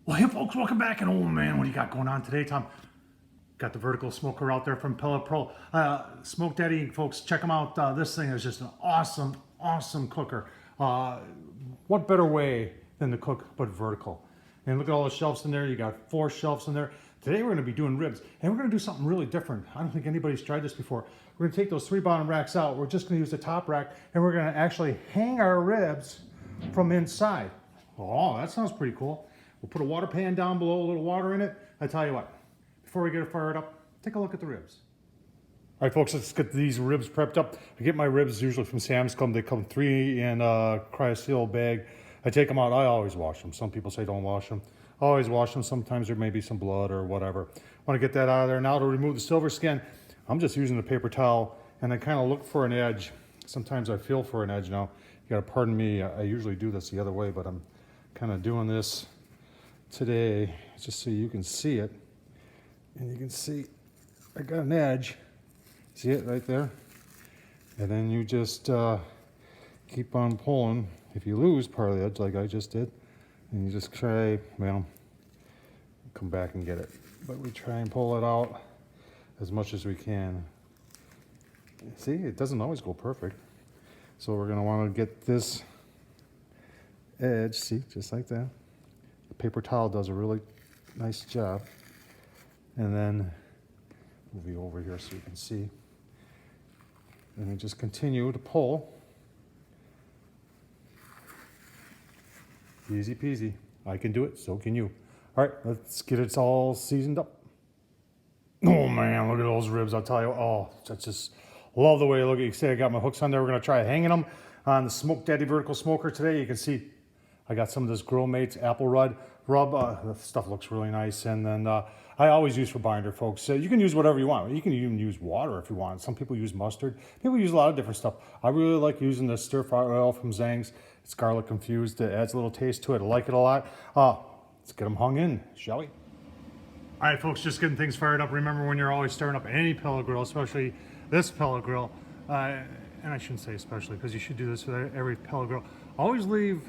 Well, hey folks, welcome back. And oh man, what do you got going on today, Tom? Got the vertical smoker out there from Pellet Pro. Smoke Daddy, folks, check them out. This thing is just an awesome, awesome cooker. What better way than to cook but vertical? And look at all the shelves in there. You got 4 shelves in there. Today we're going to be doing ribs, and we're going to do something really different. I don't think anybody's tried this before. We're going to take those 3 bottom racks out. We're just going to use the top rack, and we're going to actually hang our ribs from inside. Oh, that sounds pretty cool. We'll put a water pan down below, a little water in it. I tell you what, before we get it fired up, take a look at the ribs. All right, folks, let's get these ribs prepped up. I get my ribs usually from Sam's Club. They come 3 in a cryoseal bag. I take them out. I always wash them. Some people say don't wash them. I always wash them. Sometimes there may be some blood or whatever. Want to get that out of there. Now to remove the silver skin, I'm just using a paper towel, and I kind of look for an edge. Sometimes I feel for an edge now. You got to pardon me. I usually do this the other way, but I'm kind of doing this today just so you can see it. And you can see I got an edge. See it right there? And then you just keep on pulling. If you lose part of the edge like I just did, and you just try, well, come back and get it. But we try and pull it out as much as we can. See, it doesn't always go perfect. So we're gonna wanna get this edge, see, just like that. The paper towel does a really nice job. And then move you over here so you can see. And we just continue to pull. Easy peasy. I can do it, so can you. All right, let's get it all seasoned up. Oh man, look at those ribs, I'll tell you. Oh, that's just, love the way, look, you can see I got my hooks on there. We're gonna try hanging them on the Smoke Daddy vertical smoker today. You can see I got some of this Grill Mates apple rub. The stuff looks really nice. And then I always use for binder, folks. You can use whatever you want. You can even use water if you want. Some people use mustard. People use a lot of different stuff. I really like using the stir fry oil from Zhang's. It's garlic infused. It adds a little taste to it. I like it a lot. Let's get them hung in, shall we? All right, folks, just getting things fired up. Remember, when you're always starting up any pellet grill, especially this pellet grill, and I shouldn't say especially because you should do this with every pellet grill, always leave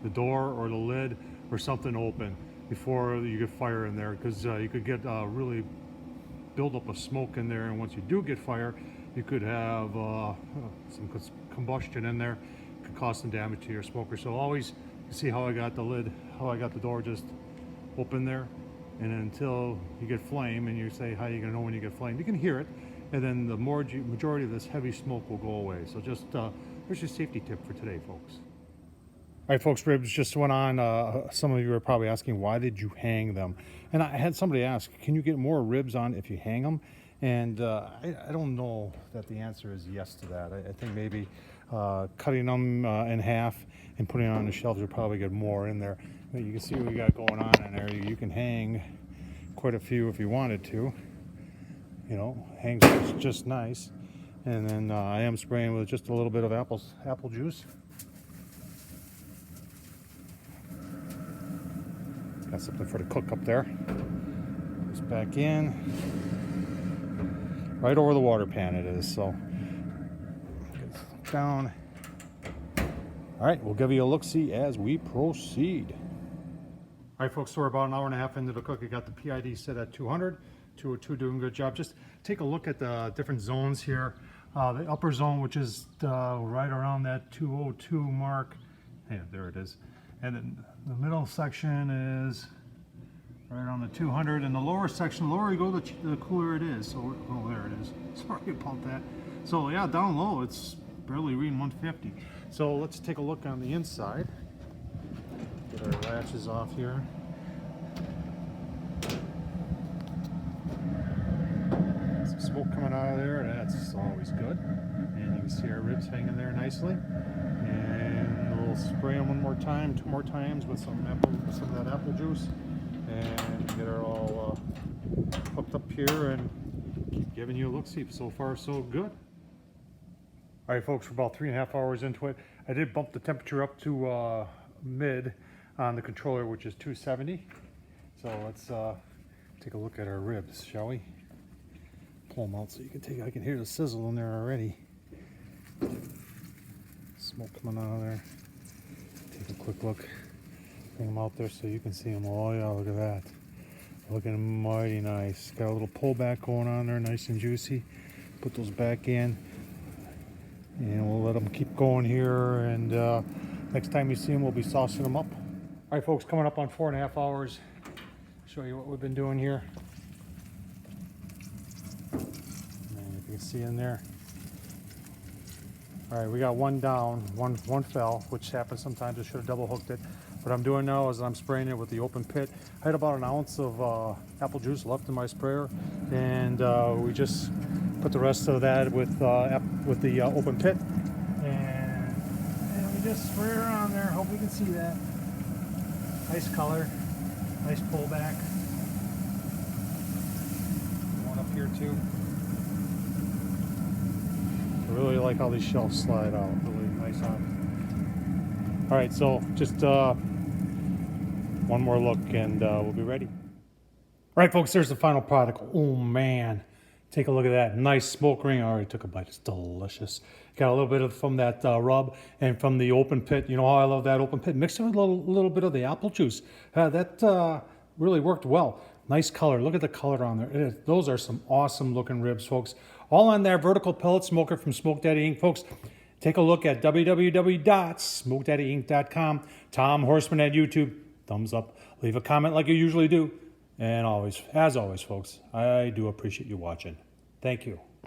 the door or the lid or something open before you get fire in there, because you could get really build up of smoke in there, and once you do get fire, you could have some combustion in there. It could cause some damage to your smoker. So always, you see how I got the lid, how I got the door just open there, and until you get flame, and you say, how are you gonna know when you get flame? You can hear it, and then the majority of this heavy smoke will go away. So just, there's your safety tip for today, folks. All right, folks, ribs just went on. Some of you are probably asking, why did you hang them? And I had somebody ask, can you get more ribs on if you hang them? And I don't know that the answer is yes to that. I think maybe cutting them in half and putting it on the shelves, you'll probably get more in there. But you can see what we got going on in there. You can hang quite a few if you wanted to. You know, hangs just nice. And then I am spraying with just a little bit of apple juice. Got something for the cook up there. Goes back in. Right over the water pan it is, so. Down. All right, we'll give you a look-see as we proceed. All right, folks, so we're about an hour and a half into the cook. I got the PID set at 200. 202 doing a good job. Just take a look at the different zones here. The upper zone, which is right around that 202 mark. Yeah, there it is. And then the middle section is right on the 200, and the lower section, the lower you go, the cooler it is. So, oh, there it is. Sorry about that. So yeah, down low, it's barely reading 150. So let's take a look on the inside. Get our latches off here. Some smoke coming out of there, that's always good. And you can see our ribs hanging there nicely. And we'll spray them one more time, 2 more times with some of that apple juice, and get her all hooked up here and keep giving you a look-see. So far, so good. All right, folks, we're about 3.5 hours into it. I did bump the temperature up to mid on the controller, which is 270. So let's take a look at our ribs, shall we? Pull them out so you can take. I can hear the sizzle in there already. Smoke coming out of there. Take a quick look Bring them out there so you can see them. Oh yeah, look at that. Looking mighty nice. Got a little pullback going on there, nice and juicy. Put those back in. And we'll let them keep going here. And next time you see them, we'll be saucing them up. All right, folks, coming up on 4.5 hours. Show you what we've been doing here. And if you can see in there. All right, we got one down, one fell, which happens sometimes. I should have double hooked it. What I'm doing now is I'm spraying it with the open pit. I had about an ounce of apple juice left in my sprayer, and we just put the rest of that with the open pit, and we just spray around there. Hope you can see that. Nice color, nice pullback. One up here too. I really like how these shells slide out. Really nice on. All right, so just one more look and we'll be ready. All right, folks, there's the final product. Oh man, take a look at that. Nice smoke ring. I already took a bite. It's delicious. Got a little bit of from that rub and from the open pit. You know how I love that open pit. Mixed it with a little bit of the apple juice. That really worked well. Nice color. Look at the color on there. Those are some awesome looking ribs, folks. All on that vertical pellet smoker from Smoke Daddy Inc. Folks, take a look at www.smokedaddyinc.com. Tom Horseman at YouTube. Thumbs up. Leave a comment like you usually do. And always, as always, folks, I do appreciate you watching. Thank you.